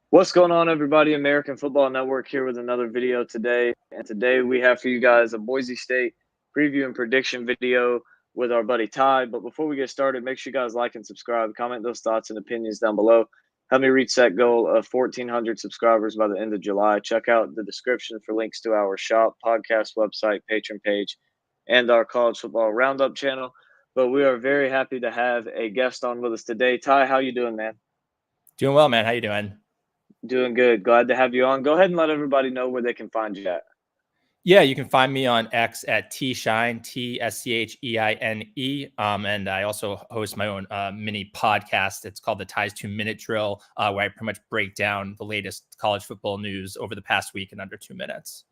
What's going on, everybody? American Football Network here with another video today. And today we have for you guys a Boise State preview and prediction video with our buddy Ty. But before we get started, make sure you guys like and subscribe, comment those thoughts and opinions down below. Help me reach that goal of 1,400 subscribers by the end of July. Check out the description for links to our shop, podcast website, patron page, and our college football roundup channel. But we are very happy to have a guest on with us today. Ty, how you doing, man? Doing well, man. How you doing? Doing good. Glad to have you on. Go ahead and let everybody know where they can find you at. Yeah, you can find me on X at tshine, TSCHEINE. And I also host my own mini podcast. It's called the Ties 2 Minute Drill, where I pretty much break down the latest college football news over the past week in under 2 minutes.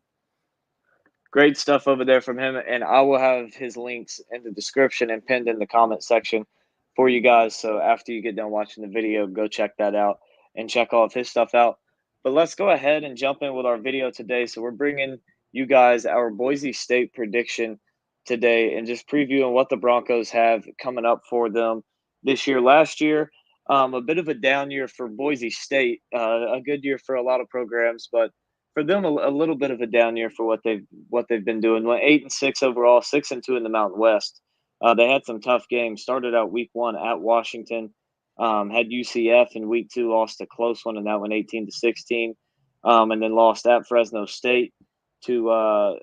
Great stuff over there from him. And I will have his links in the description and pinned in the comment section for you guys. So after you get done watching the video, go check that out and check all of his stuff out. But let's go ahead and jump in with our video today. So we're bringing you guys our Boise State prediction today and just previewing what the Broncos have coming up for them this year. Last year, a bit of a down year for Boise State, a good year for a lot of programs, but for them a little bit of a down year for what they've been doing. Went 8-6 overall, 6-2 in the Mountain West. They had some tough games. Started out week one at Washington, had UCF in week two, lost a close one, and that went 18-16, and then lost at Fresno State to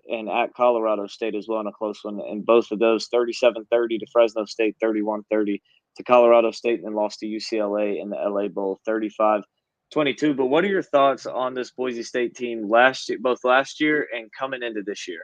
and at Colorado State as well in a close one. And both of those 37-30 to Fresno State, 31-30 to Colorado State, and then lost to UCLA in the LA Bowl 35-22. But what are your thoughts on this Boise State team both last year and coming into this year?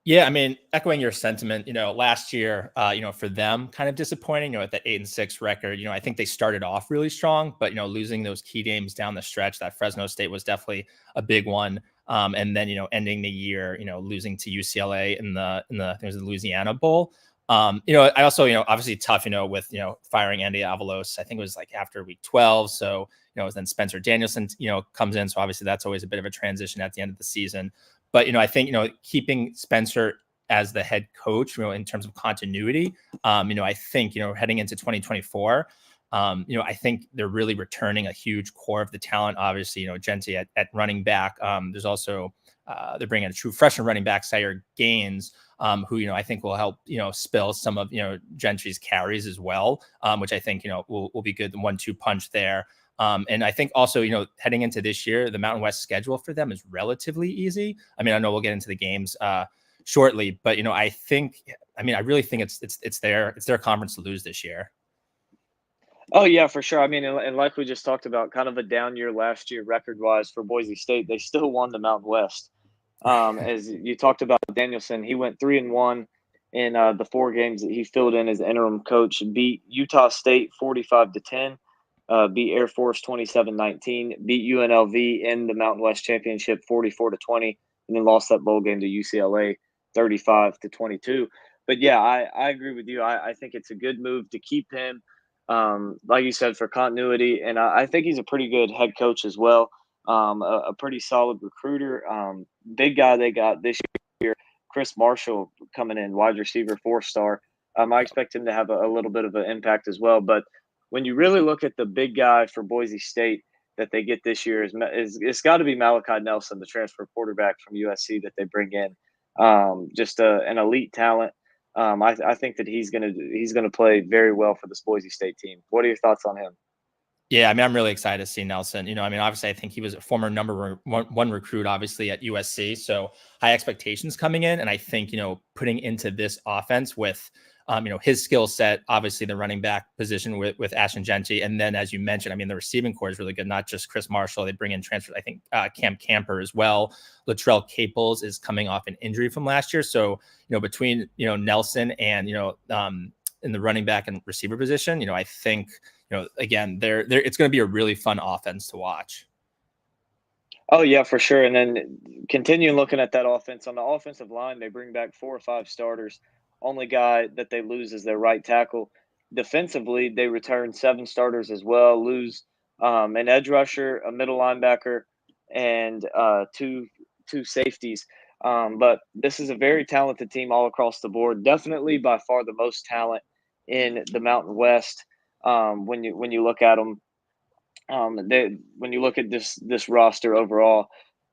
Yeah, I mean, echoing your sentiment, last year, for them, kind of disappointing, at that 8-6 record. I think they started off really strong, but, losing those key games down the stretch, that Fresno State was definitely a big one. And then, ending the year, losing to UCLA in the I think it was the Louisiana Bowl. I also, obviously tough, with, firing Andy Avalos. I think it was like after week 12. So, then Spencer Danielson, comes in. So obviously that's always a bit of a transition at the end of the season. But, I think, keeping Spencer as the head coach, in terms of continuity, I think, heading into 2024, I think they're really returning a huge core of the talent. Obviously, Gentry at running back. There's also they're bringing a true freshman running back, Sire Gaines, who, I think will help, spill some of, Gentry's carries as well, which I think, will be good. The 1-2 punch there. And I think also, heading into this year, the Mountain West schedule for them is relatively easy. I mean, I know we'll get into the games shortly, but, I really think it's their conference to lose this year. Oh, yeah, for sure. I mean, and like we just talked about, kind of a down year last year record-wise for Boise State. They still won the Mountain West. As you talked about Danielson, he went 3-1 in the 4 games that he filled in as interim coach. Beat Utah State 45-10, beat Air Force 27-19, beat UNLV in the Mountain West Championship 44-20, and then lost that bowl game to UCLA 35-22. But yeah, I agree with you. I think it's a good move to keep him, like you said, for continuity, and I think he's a pretty good head coach as well. A pretty solid recruiter. Big guy they got this year, Chris Marshall, coming in, wide receiver, 4-star. I expect him to have a little bit of an impact as well. But when you really look at the big guy for Boise State that they get this year, it's got to be Malachi Nelson, the transfer quarterback from USC that they bring in. Just an elite talent. I think that he's gonna play very well for this Boise State team. What are your thoughts on him? Yeah, I mean, I'm really excited to see Nelson. Obviously, I think he was a former number one recruit, obviously, at USC. So high expectations coming in. And I think, putting into this offense with, his skill set, obviously the running back position with Ashton Gentry. And then, as you mentioned, I mean, the receiving core is really good, not just Chris Marshall. They bring in transfers, I think, Cam Camper as well. Latrell Caples is coming off an injury from last year. So, between, Nelson and, in the running back and receiver position, I think, again, it's going to be a really fun offense to watch. Oh, yeah, for sure. And then continuing looking at that offense, on the offensive line, they bring back 4 or 5 starters. Only guy that they lose is their right tackle. Defensively, they return 7 starters as well, lose an edge rusher, a middle linebacker, and two safeties. But this is a very talented team all across the board. Definitely by far the most talent in the Mountain West when you look at them. When you look at this roster overall,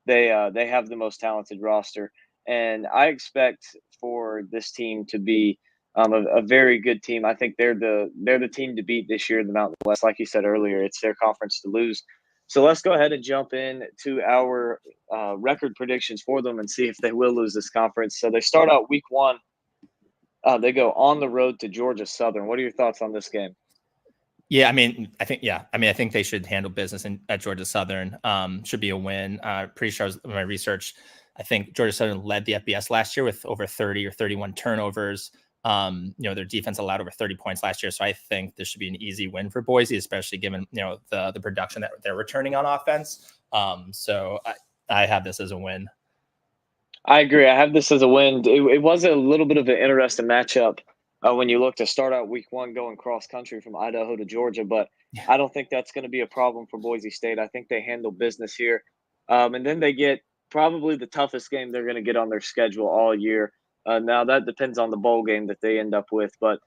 they have the most talented roster, and I expect for this team to be a very good team. I think they're the team to beat this year in the Mountain West. Like you said earlier, it's their conference to lose. So let's go ahead and jump in to our record predictions for them and see if they will lose this conference. So they start out week one. They go on the road to Georgia Southern. What are your thoughts on this game? Yeah, I think they should handle business at Georgia Southern. Should be a win. Pretty sure in my research, I think Georgia Southern led the FBS last year with over 30 or 31 turnovers. Their defense allowed over 30 points last year. So I think this should be an easy win for Boise, especially given, the production that they're returning on offense. So I have this as a win. I agree. I have this as a win. It was a little bit of an interesting matchup when you look to start out week one going cross country from Idaho to Georgia, but I don't think that's going to be a problem for Boise State. I think they handle business here. And then they get probably the toughest game they're going to get on their schedule all year. Now, that depends on the bowl game that they end up with, but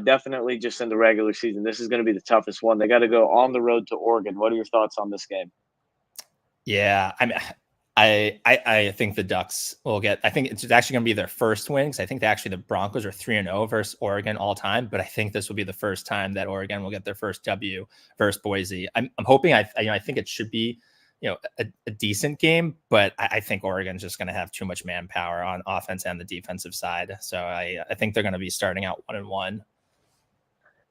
definitely just in the regular season, this is going to be the toughest one. They got to go on the road to Oregon. What are your thoughts on this game? Yeah, I think the Ducks will get. I think it's actually going to be their first win because I think the Broncos are 3-0 versus Oregon all time. But I think this will be the first time that Oregon will get their first W versus Boise. I'm hoping. I think it should be a decent game, but I think Oregon's just going to have too much manpower on offense and the defensive side. So I think they're going to be starting out 1-1.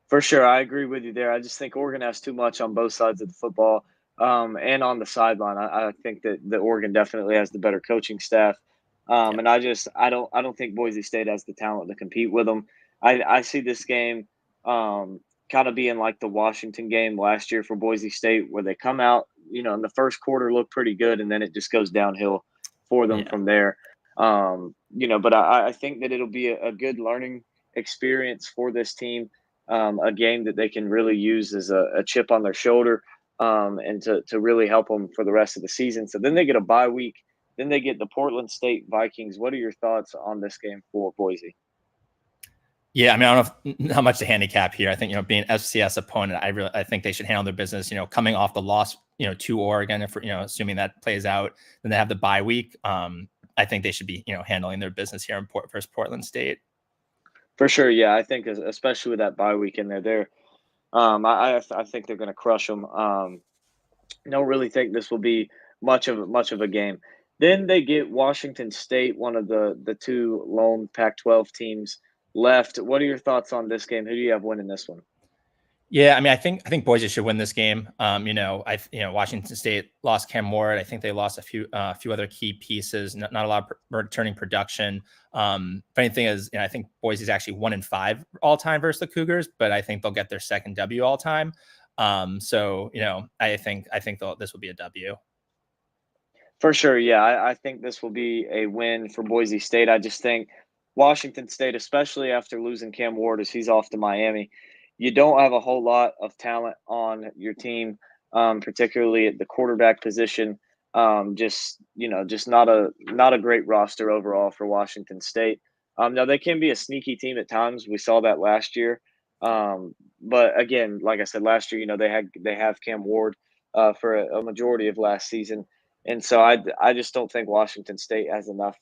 For sure, I agree with you there. I just think Oregon has too much on both sides of the football, and on the sideline. I think that Oregon definitely has the better coaching staff, and I don't think Boise State has the talent to compete with them. I see this game kind of being like the Washington game last year for Boise State, where they come out, in the first quarter look pretty good, and then it just goes downhill for them Yeah. from there. But I think that it'll be a good learning experience for this team, a game that they can really use as a chip on their shoulder, and to really help them for the rest of the season. So then they get a bye week. Then they get the Portland State Vikings. What are your thoughts on this game for Boise? Yeah, I don't know how much to handicap here. I think being FCS opponent, I think they should handle their business. Coming off the loss, to Oregon, if assuming that plays out, then they have the bye week. I think they should be handling their business here in versus Portland State. For sure, yeah. I think especially with that bye week in there, I think they're going to crush them. Don't really think this will be much of a game. Then they get Washington State, one of the two lone Pac-12 teams left. What are your thoughts on this game? Who do you have winning this one? Yeah, I think Boise should win this game. Washington State lost Cam Ward. I think they lost a few other key pieces. Not a lot of returning production. Funny thing is, I think Boise's actually 1-5 all time versus the Cougars, but I think they'll get their second W all time. I think this will be a W. For sure, yeah. I think this will be a win for Boise State. I just think Washington State, especially after losing Cam Ward as he's off to Miami, you don't have a whole lot of talent on your team, particularly at the quarterback position. Just not a great roster overall for Washington State. Now they can be a sneaky team at times. We saw that last year. But again, like I said, last year, they have Cam Ward for a majority of last season. And so I just don't think Washington State has enough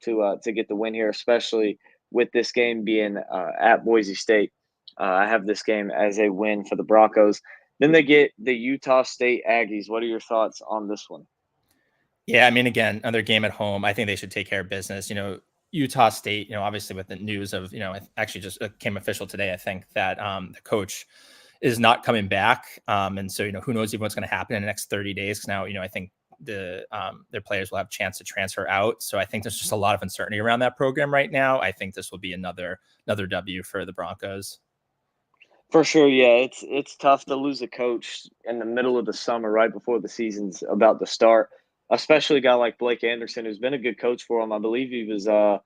to get the win here, especially with this game being at Boise State. I have this game as a win for the Broncos. Then they get the Utah State Aggies. What are your thoughts on this one? Yeah, again, another game at home. I think they should take care of business. Utah State, obviously with the news of, actually just came official today, I think that the coach is not coming back. And so, who knows even what's going to happen in the next 30 days. Now, I think their players will have a chance to transfer out. So I think there's just a lot of uncertainty around that program right now. I think this will be another W for the Broncos. For sure, yeah. It's tough to lose a coach in the middle of the summer, right before the season's about to start. Especially a guy like Blake Anderson, who's been a good coach for him. I believe he was let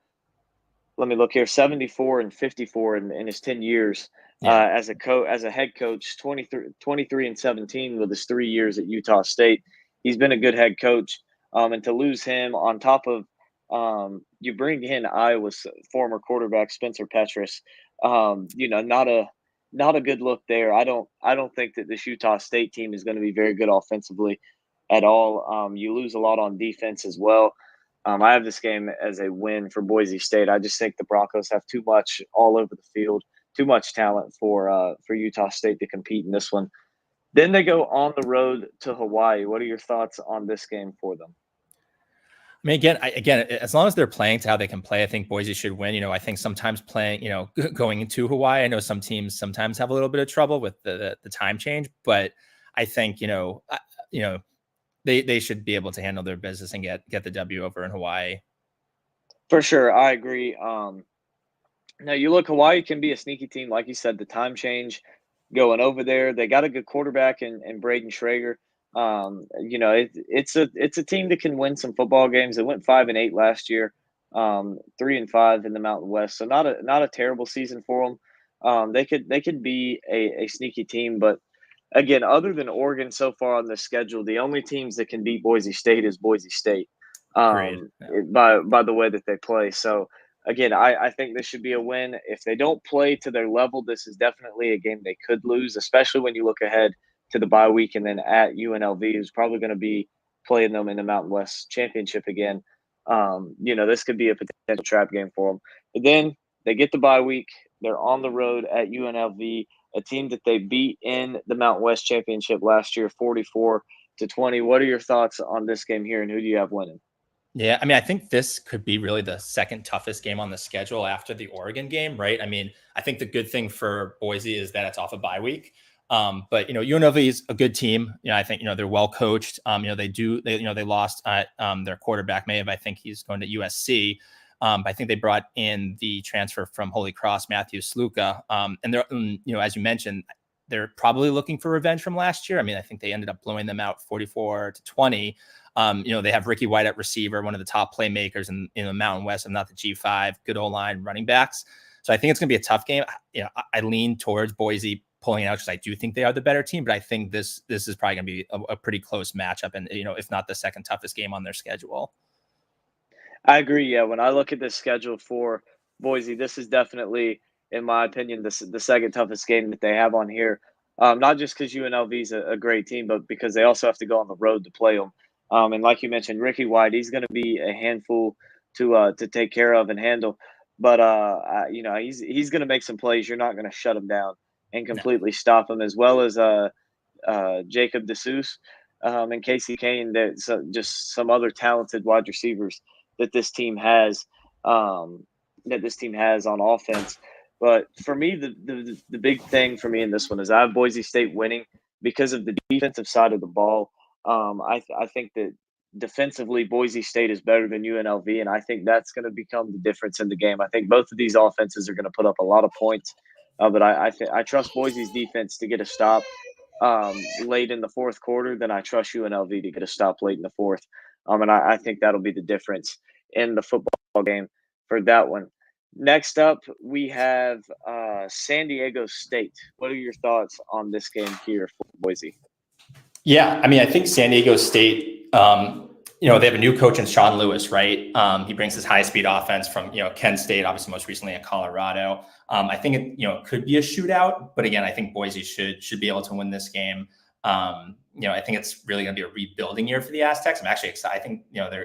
me look here, 74 and 54 in his 10 years as a head coach, 23 and 17 with his 3 years at Utah State. He's been a good head coach. And to lose him on top of you bring in Iowa's former quarterback Spencer Petras, not not a good look there. I don't think that this Utah State team is going to be very good offensively at all. You lose a lot on defense as well. I have this game as a win for Boise State. I just think the Broncos have too much all over the field, too much talent for Utah State to compete in this one. Then they go on the road to Hawaii. What are your thoughts on this game for them? I mean, again, as long as they're playing to how they can play, I think Boise should win. I think sometimes playing, going into Hawaii, I know some teams sometimes have a little bit of trouble with the time change, but I think, they should be able to handle their business and get the W over in Hawaii. For sure, I agree. Now you look, Hawaii can be a sneaky team, like you said. The time change going over there, they got a good quarterback in Braden Schrager. It's a team that can win some football games. They went 5-8 last year, 3-5 in the Mountain West, so not a terrible season for them. They could be a sneaky team, but again, other than Oregon so far on the schedule, the only teams that can beat Boise State is Boise State, Agreed. Yeah. by the way that they play. So again, I think this should be a win. If they don't play to their level, this is definitely a game they could lose, especially when you look ahead to the bye week and then at UNLV, who's probably going to be playing them in the Mountain West Championship again. This could be a potential trap game for them. But then they get the bye week. They're on the road at UNLV, a team that they beat in the Mountain West Championship last year, 44-20. What are your thoughts on this game here, and who do you have winning? Yeah, I mean, I think this could be really the second toughest game on the schedule after the Oregon game, right? I mean, I think the good thing for Boise is that it's off a bye week. But UNLV is a good team. I think they're well coached. They lost their quarterback Maeve. I think he's going to USC. I think they brought in the transfer from Holy Cross, Matthew Sluka. And they're, as you mentioned, they're probably looking for revenge from last year. I mean, I think they ended up blowing them out 44-20. They have Ricky White at receiver, one of the top playmakers in the Mountain West, and not the G5, good O-line running backs. So I think it's going to be a tough game. I lean towards Boise pulling out because I do think they are the better team, but I think this is probably going to be a pretty close matchup, and if not the second toughest game on their schedule. I agree. Yeah, when I look at this schedule for Boise, this is definitely, in my opinion, the second toughest game that they have on here. Not just because UNLV is a great team, but because they also have to go on the road to play them. And like you mentioned, Ricky White, he's going to be a handful to take care of and handle. But he's going to make some plays. You're not going to shut him down and No. completely stop him, as well as Jacob DeSuze and Casey Kane. That's just some other talented wide receivers that this team has on offense. But for me, the big thing for me in this one is I have Boise State winning because of the defensive side of the ball. I think that defensively, Boise State is better than UNLV, and I think that's going to become the difference in the game. I think both of these offenses are going to put up a lot of points, but I trust Boise's defense to get a stop late in the fourth quarter. Then I trust UNLV to get a stop late in the fourth, and I think that'll be the difference in the football game for that one. Next up, we have San Diego State. What are your thoughts on this game here for Boise? Yeah, I mean, I think San Diego State, they have a new coach in Sean Lewis, right? He brings his high-speed offense from, Kent State, obviously most recently in Colorado. I think it, could be a shootout, but again, I think Boise should be able to win this game. I think it's really going to be a rebuilding year for the Aztecs. I'm actually excited. I think,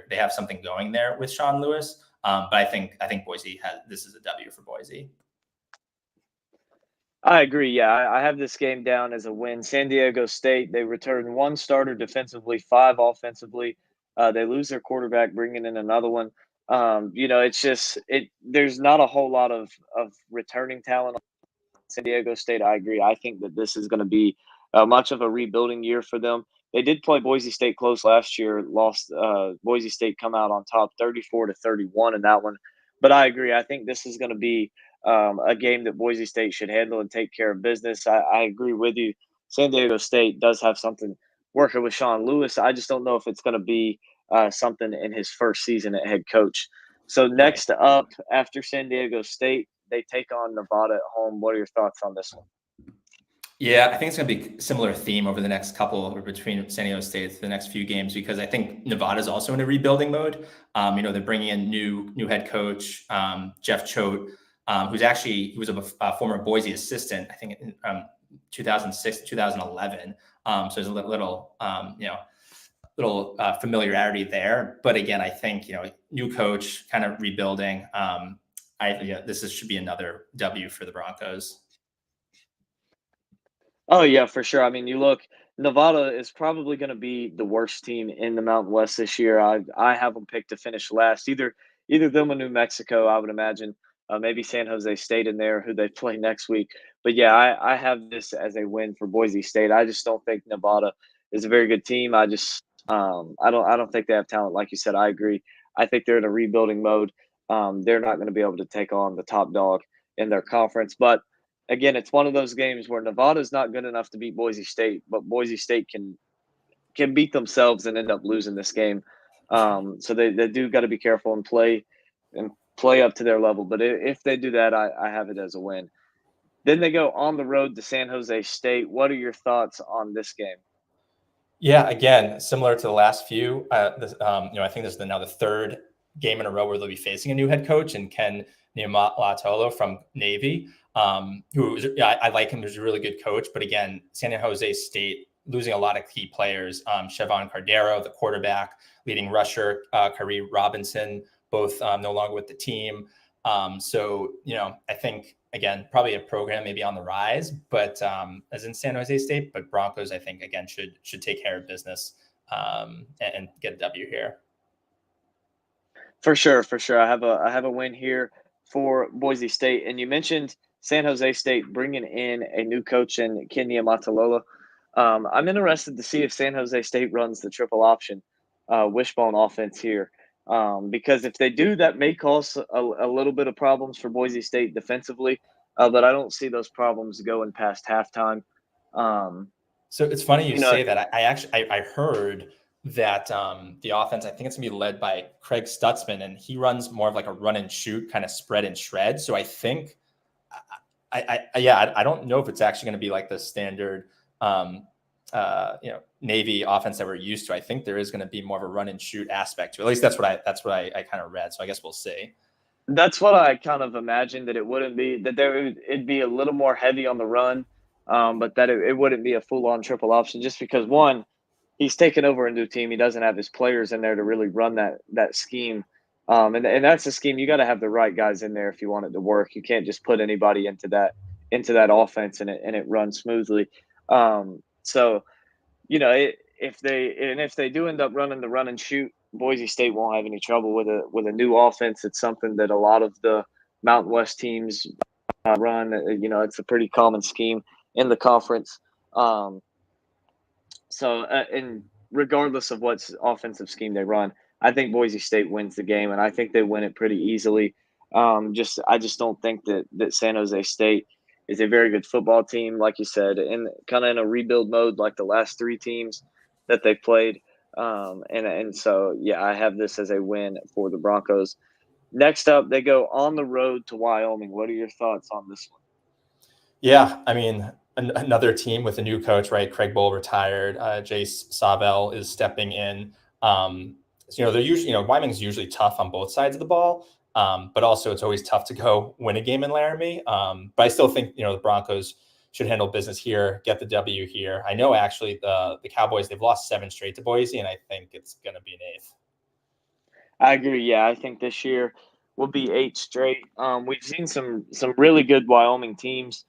they have something going there with Sean Lewis. But I think Boise this is a W for Boise. I agree. Yeah, I have this game down as a win. San Diego State, they return one starter defensively, five offensively. They lose their quarterback, bringing in another one. It's just there's not a whole lot of returning talent on San Diego State. I agree. I think that this is going to be much of a rebuilding year for them. They did play Boise State close last year, lost Boise State come out on top 34-31 in that one. But I agree. I think this is going to be a game that Boise State should handle and take care of business. I agree with you. San Diego State does have something working with Sean Lewis. I just don't know if it's going to be something in his first season at head coach. So next up, after San Diego State, they take on Nevada at home. What are your thoughts on this one? Yeah, I think it's going to be a similar theme over the next couple or between San Diego State the next few games, because I think Nevada's also in a rebuilding mode. They're bringing in new head coach, Jeff Choate. he was a former Boise assistant, I think, in 2006, 2011. So there's a little familiarity there. But again, I think, new coach, kind of rebuilding. Should be another W for the Broncos. Oh yeah, for sure. I mean, you look, Nevada is probably going to be the worst team in the Mountain West this year. I have them picked to finish last. Either them or New Mexico, I would imagine. Maybe San Jose State in there, who they play next week. But yeah, I have this as a win for Boise State. I just don't think Nevada is a very good team. I don't think they have talent. Like you said, I agree. I think they're in a rebuilding mode. They're not going to be able to take on the top dog in their conference, but again, it's one of those games where Nevada's not good enough to beat Boise State, but Boise State can beat themselves and end up losing this game. So they do got to be careful and play up to their level. But if they do that, I have it as a win. Then they go on the road to San Jose State. What are your thoughts on this game? Yeah, again, similar to the last few. I think this is now the third game in a row where they'll be facing a new head coach, and Ken Niumatalolo from Navy, I like him. He's a really good coach. But again, San Jose State losing a lot of key players. Chevon Cardero, the quarterback, leading rusher, Kyrie Robinson, both no longer with the team. I think, again, probably a program maybe on the rise, but as in San Jose State, but Broncos, I think, again, should take care of business and get a W here. For sure, for sure. I have a win here for Boise State, and you mentioned San Jose State bringing in a new coach in Kenya Matalola. I'm interested to see if San Jose State runs the triple option wishbone offense here, because if they do, that may cause a little bit of problems for Boise State defensively. But I don't see those problems going past halftime. Um, So it's funny you you know, say that. I heard that the offense, I think it's gonna be led by Craig Stutzman, and he runs more of like a run and shoot kind of spread and shred. So I think I don't know if it's actually going to be like the standard Navy offense that we're used to. I think there is going to be more of a run and shoot aspect to it. At least that's what I kind of read. So I guess we'll see. That's what I kind of imagined, that it wouldn't be that it'd be a little more heavy on the run, but that it wouldn't be a full on triple option, just because one, he's taken over a new team. He doesn't have his players in there to really run that scheme, and that's the scheme. You got to have the right guys in there if you want it to work. You can't just put anybody into that offense and it runs smoothly. So if they do end up running the run and shoot, Boise State won't have any trouble with a new offense. It's something that a lot of the Mountain West teams run. It's a pretty common scheme in the conference. Um, and regardless of what offensive scheme they run, I think Boise State wins the game, and I think they win it pretty easily. I just don't think that San Jose State is a very good football team, like you said, and kind of in a rebuild mode like the last three teams that they played. And so yeah, I have this as a win for the Broncos. Next up, they go on the road to Wyoming. What are your thoughts on this one? Yeah, I mean, another team with a new coach, right? Craig Bowl retired. Jace Savell is stepping in. They're usually, Wyoming's usually tough on both sides of the ball, but also it's always tough to go win a game in Laramie. But I still think, the Broncos should handle business here, get the W here. I know actually the Cowboys, they've lost 7 straight to Boise, and I think it's going to be an 8th. I agree. Yeah, I think this year will be 8 straight. We've seen some really good Wyoming teams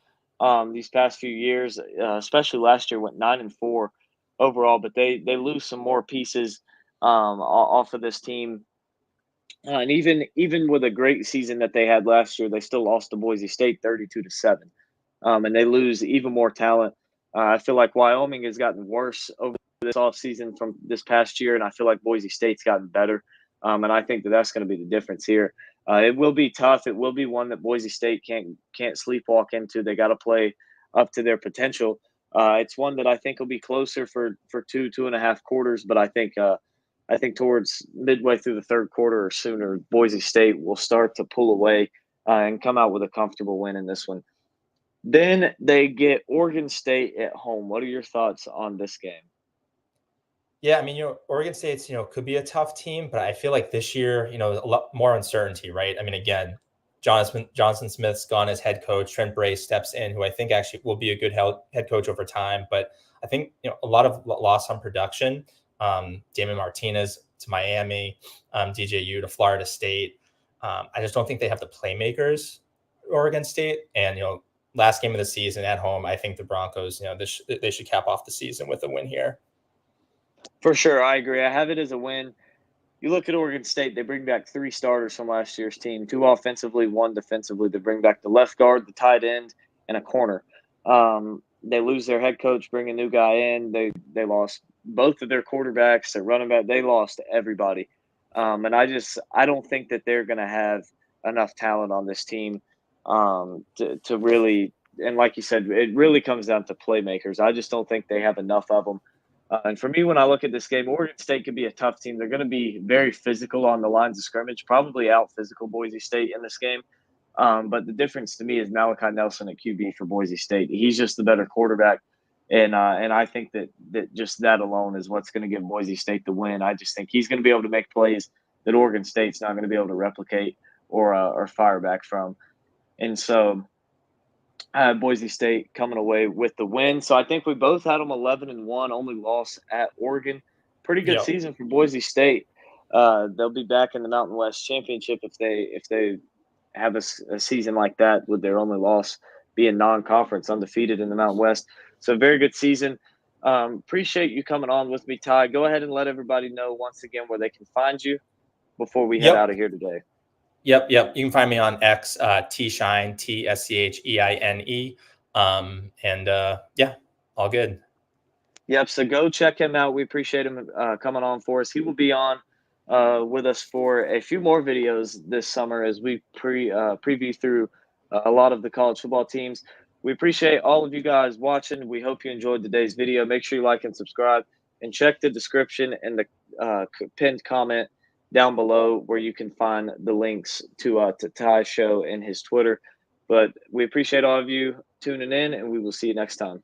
these past few years, especially last year went 9-4 overall, but they lose some more pieces off of this team. And even with a great season that they had last year, they still lost to Boise State 32-7. And they lose even more talent. I feel like Wyoming has gotten worse over this offseason from this past year, and I feel like Boise State's gotten better. And I think that's going to be the difference here. It will be tough. It will be one that Boise State can't sleepwalk into. They got to play up to their potential. It's one that I think will be closer for 2.5 quarters, but I think towards midway through the third quarter or sooner, Boise State will start to pull away and come out with a comfortable win in this one. Then they get Oregon State at home. What are your thoughts on this game? Yeah, I mean, Oregon State's, could be a tough team, but I feel like this year, a lot more uncertainty, right? I mean, again, Jonathan Smith's gone as head coach. Trent Bray steps in, who I think actually will be a good head coach over time. But I think a lot of loss on production. Damon Martinez to Miami, DJU to Florida State. I just don't think they have the playmakers. Oregon State, and last game of the season at home, I think the Broncos, they should cap off the season with a win here. For sure, I agree. I have it as a win. You look at Oregon State, they bring back 3 starters from last year's team, 2 offensively, 1 defensively. They bring back the left guard, the tight end, and a corner. They lose their head coach, bring a new guy in. They lost both of their quarterbacks, their running back. They lost everybody. And I don't think that they're going to have enough talent on this team to really, and like you said, it really comes down to playmakers. I just don't think they have enough of them. And for me, when I look at this game, Oregon State could be a tough team. They're going to be very physical on the lines of scrimmage, probably out physical Boise State in this game. But the difference to me is Malachi Nelson at QB for Boise State. He's just the better quarterback. And I think that just that alone is what's going to give Boise State the win. I just think he's going to be able to make plays that Oregon State's not going to be able to replicate or fire back from. And so Boise State coming away with the win. So I think we both had them 11-1, only loss at Oregon. Pretty good season for Boise State. They'll be back in the Mountain West Championship if they have a season like that with their only loss being non-conference, undefeated in the Mountain West. So very good season. Appreciate you coming on with me, Ty. Go ahead and let everybody know once again where they can find you before we head out of here today. Yep. You can find me on X, Tshine, TSCHEINE. All good. Yep. So go check him out. We appreciate him coming on for us. He will be on with us for a few more videos this summer as we preview through a lot of the college football teams. We appreciate all of you guys watching. We hope you enjoyed today's video. Make sure you like and subscribe, and check the description and the pinned comment down below where you can find the links to Ty's show and his Twitter. But we appreciate all of you tuning in, and we will see you next time.